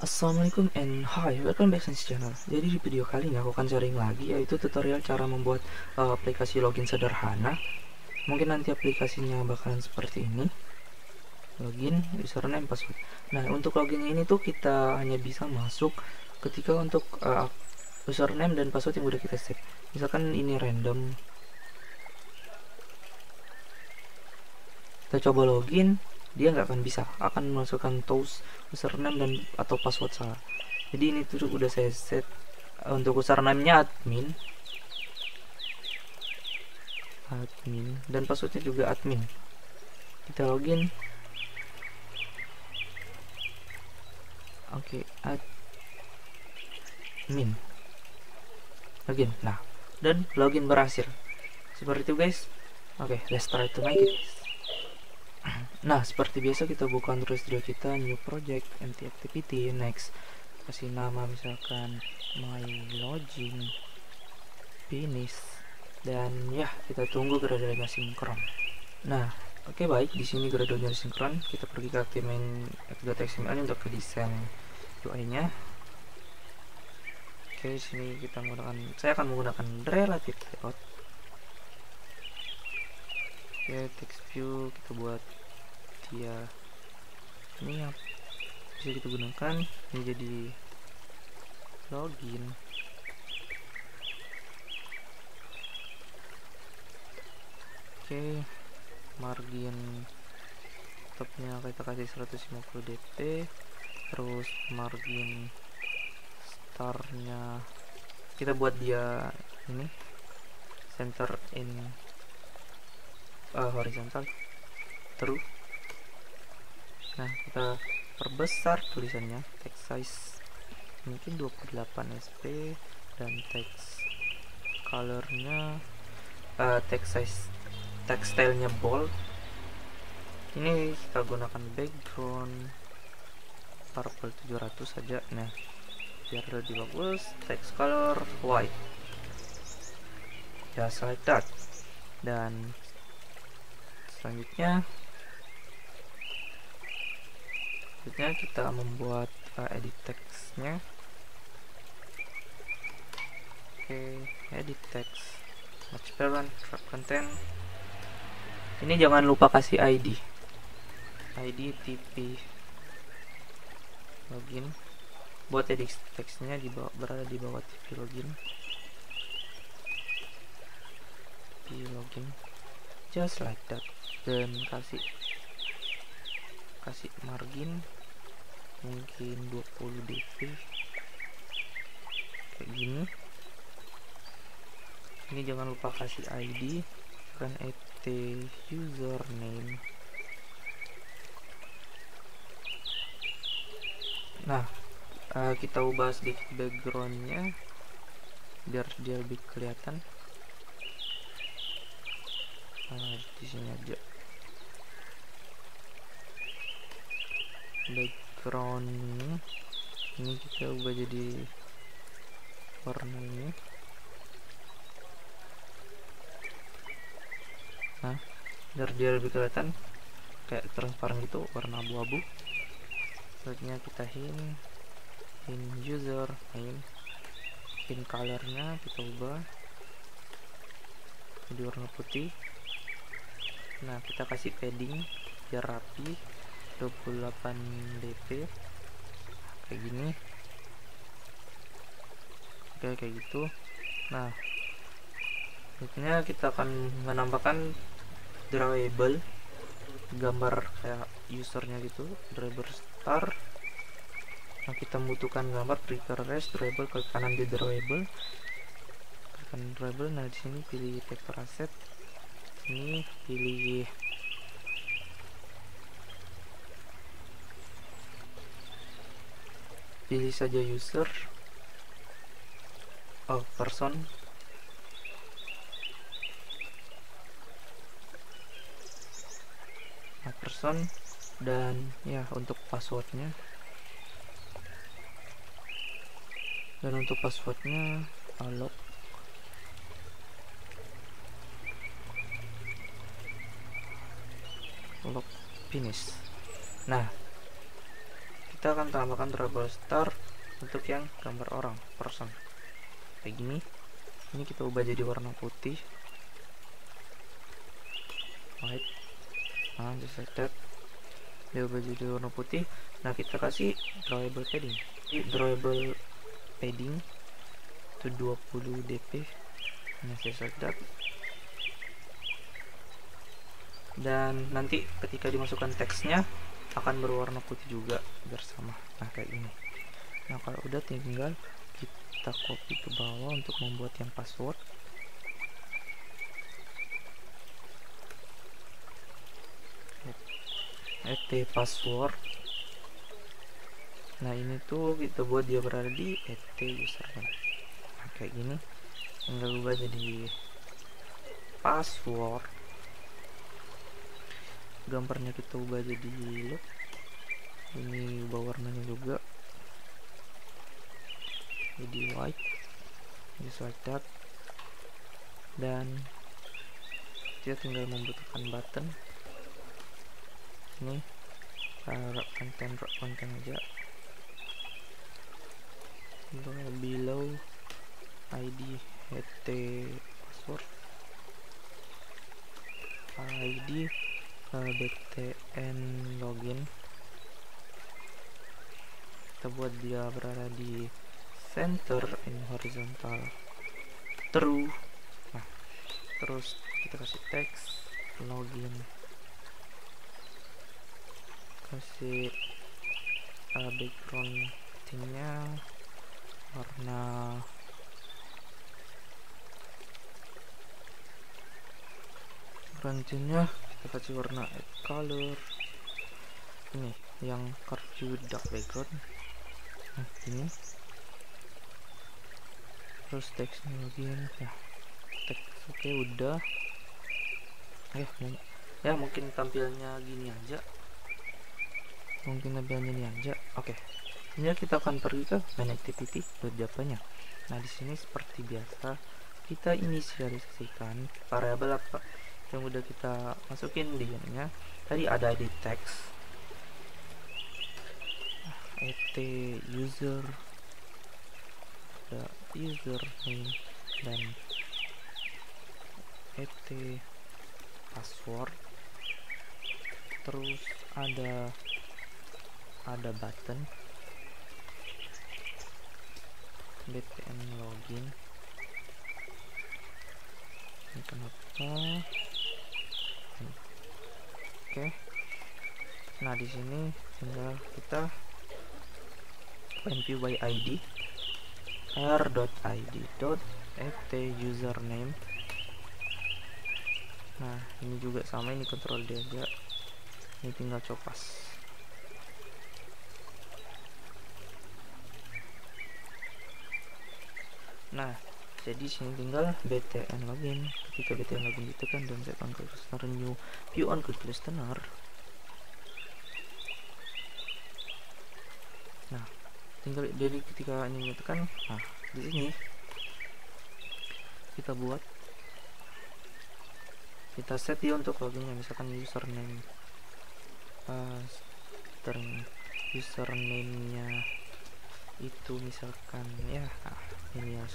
Assalamualaikum and hi, welcome back to this channel. Jadi di video kali ini aku akan sharing lagi, yaitu tutorial cara membuat aplikasi login sederhana. Mungkin nanti aplikasinya bakalan seperti ini. Login, username, password. Nah, untuk login ini tuh kita hanya bisa masuk ketika untuk username dan password yang udah kita set. Misalkan ini random, kita coba login, dia nggak akan bisa, akan memasukkan username dan atau password salah. Jadi ini tuh udah saya set untuk username-nya admin dan passwordnya juga admin. Kita login. Oke, admin login. Nah, dan login berhasil seperti itu guys. Oke, let's try to make it. Nah, seperti biasa kita buka Android Studio kita, new project, empty activity, next, kasih nama misalkan my login finish, dan ya kita tunggu Gradle-nya sinkron. Nah, oke, baik, di sini Gradle-nya sinkron. Kita pergi ke activate.xml untuk ke desain UI-nya. Oke, di sini saya akan menggunakan relative layout. Oke, text view kita buat dia ini yang bisa kita gunakan, ini jadi login. Oke, margin topnya kita kasih 150 dp, terus margin startnya kita buat dia ini center in horizontal true. Nah, kita perbesar tulisannya, text size mungkin 28 sp, dan text colornya text size text stylenya bold. Ini kita gunakan background purple 700 saja. Nah, biar lebih bagus, text color white, just like that. Dan selanjutnya kita membuat edit text-nya. Oke, edit text, match parent, wrap content. Ini jangan lupa kasih ID TP login. Buat edit text-nya berada di bawah TP login. Just like that. Dan kasih margin mungkin 20 dp kayak gini. Ini jangan lupa kasih ID kan, username. Nah, kita ubah sedikit backgroundnya biar dia lebih kelihatan. Di sini aja background ini kita ubah jadi warna ini. Nah, biar dia lebih kelihatan kayak transparan gitu, warna abu-abu. Selanjutnya kita hint user name, hint colornya kita ubah jadi warna putih. Nah, kita kasih padding biar rapi, 28 dp kayak gini. Oke, kayak gitu. Nah, selanjutnya kita akan menambahkan drawable, gambar kayak usernya gitu, driver star. Nah, kita membutuhkan gambar trigger rest drawable, ke kanan di drawable, tekan drawable. Nah, di sini pilih vector asset, ini pilih saja user, person. Nah, person, dan ya untuk passwordnya log finish. Nah, kita akan tambahkan trouble star untuk yang gambar orang, person, kayak gini. Ini kita ubah jadi warna putih, white, just like that. Dia ubah jadi warna putih. Nah, kita kasih drawable padding. Drawable padding itu 20 dp, just like that. Dan nanti ketika dimasukkan teksnya akan berwarna putih juga bersama. Nah, kayak ini. Nah, kalau udah tinggal kita copy ke bawah untuk membuat yang password. password. Nah, ini tuh kita buat dia berada di username. Nah, kayak gini. Tinggal ubah jadi password. Gambarnya kita ubah jadi look. Ini ubah warnanya juga jadi white, just like that. Dan kita tinggal membutuhkan button. Ini rak konten aja. Below id password, id btn login. Kita buat dia berada di center in horizontal true. Nah, terus kita kasih teks login, kasih background nya warna nya kita kasih warna add color. Ini yang carview dark background. Nah, ini terus teksnya login. Ya, teks oke, udah. Ya mungkin tampilnya gini aja, oke. Ini kita akan pergi ke main activity Java-nya. Nah, di sini seperti biasa kita inisialisasikan variabel apa yang udah kita masukin di ininya. Tadi ada di teks user, ada username dan password. Terus ada button btn login. Ini kenapa? Oke. Nah, di sini tinggal kita id r.id.username. Nah, ini juga sama, ini kontrol D aja. Ini tinggal copas. Nah, jadi sini tinggal btn login. Ketika btn login ditekan dan set on quick listener, new view on quick listener. Nah, tinggal jadi ketika ini ditekan, nah di sini kita set dia untuk loginnya, misalkan username, username-nya itu misalkan ya millennials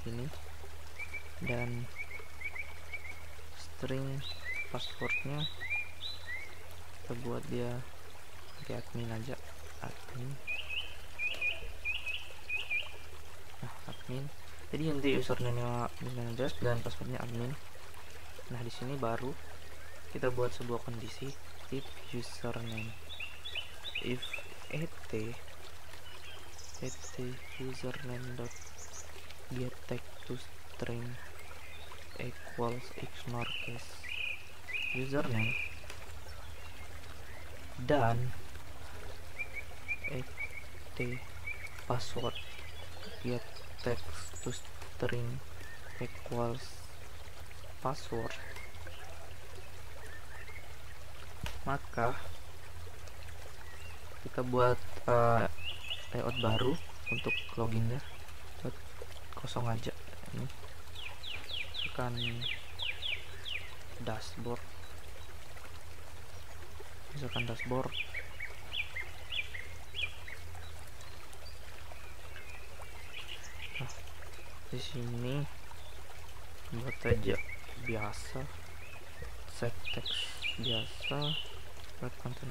ini, dan string passwordnya kita buat dia di admin aja, admin. Nah, admin. Jadi nanti username-nya millennials dan passwordnya admin. Nah, di sini baru kita buat sebuah kondisi if username, if username dot get tag to string equals ignore case username dan password get text to string equals password, maka kita buat layout baru untuk loginnya, buat kosong aja. Ini tekan dashboard, misalkan dashboard. Nah, di sini buat aja biasa, set text biasa, buat konten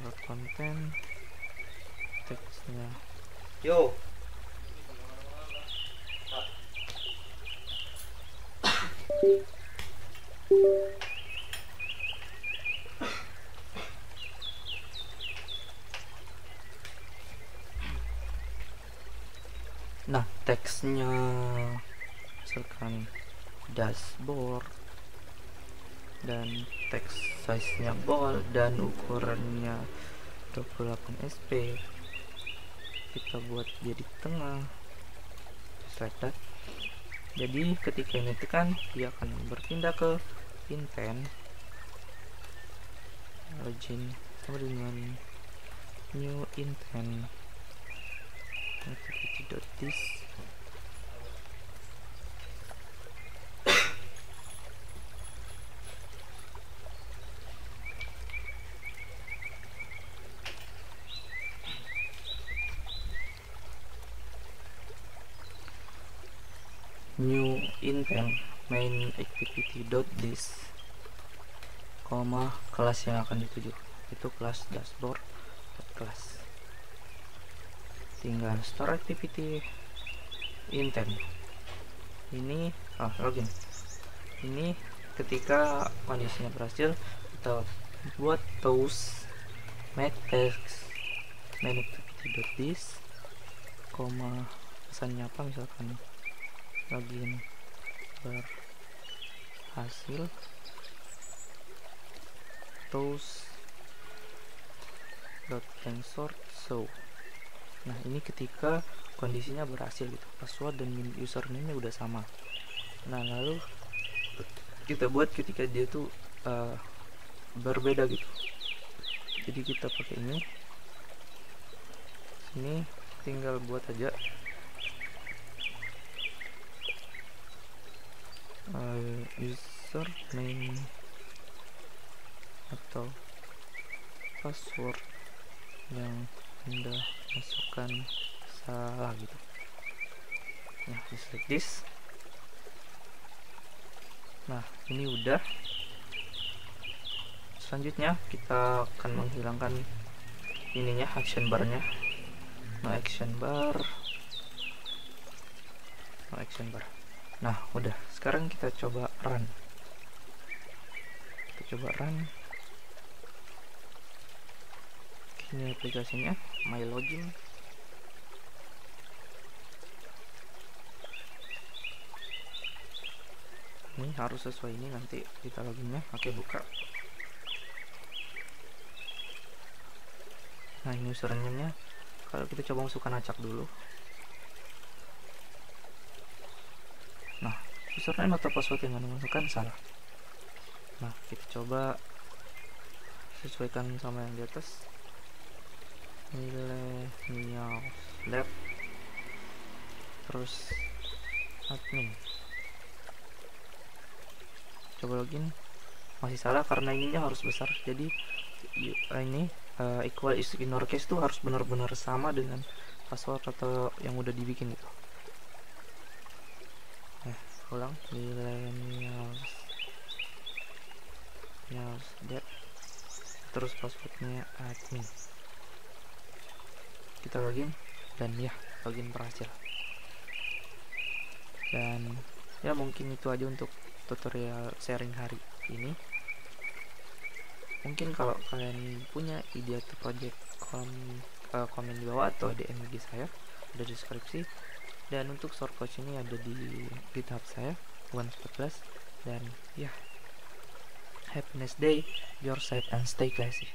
teksnya yo. Nah, teksnya misalkan dashboard, dan teks size-nya bold dan ukurannya 28 sp, kita buat jadi tengah, just like that. Jadi ketika ini tekan, dia akan berpindah ke intent, login sama dengan new intent activity.this. New intent main activity.this, kelas yang akan dituju itu kelas dashboard kelas. Tinggal store activity intent ini login. Ini ketika kondisinya berhasil, kita buat toast make text main activity.this, pesannya apa, misalkan login berhasil, toast .answer so. Nah, ini ketika kondisinya berhasil gitu, password dan username-nya udah sama. Nah, lalu kita buat ketika dia tuh berbeda gitu. Jadi kita pakai ini, sini tinggal buat aja username atau password yang Anda masukkan salah gitu. Nah, just like this. Nah, ini udah. Selanjutnya kita akan menghilangkan ininya, action barnya. No action bar. Nah, udah. Sekarang kita coba run. Ini aplikasinya, my login. Ini harus sesuai ini nanti kita loginnya. Oke, buka. Nah, ini username-nya. Kalau kita coba masukkan acak dulu. Nah, username atau password yang Anda masukkan salah. Nah, kita coba sesuaikan sama yang di atas. Millennial Lab, terus admin. Coba login, masih salah karena ininya harus besar. Jadi ini equal is in our case tuh harus benar-benar sama dengan password atau yang udah dibikin gitu. Ulang, millennial Lab, terus passwordnya admin. Kita login, dan ya, login berhasil. Dan ya, mungkin itu aja untuk tutorial sharing hari ini. Mungkin kalau kalian punya ide atau project, komen di bawah atau DM IG saya, ada di deskripsi. Dan untuk source code ini ada di GitHub saya, 114. Dan ya, happiness day, your side and stay classy.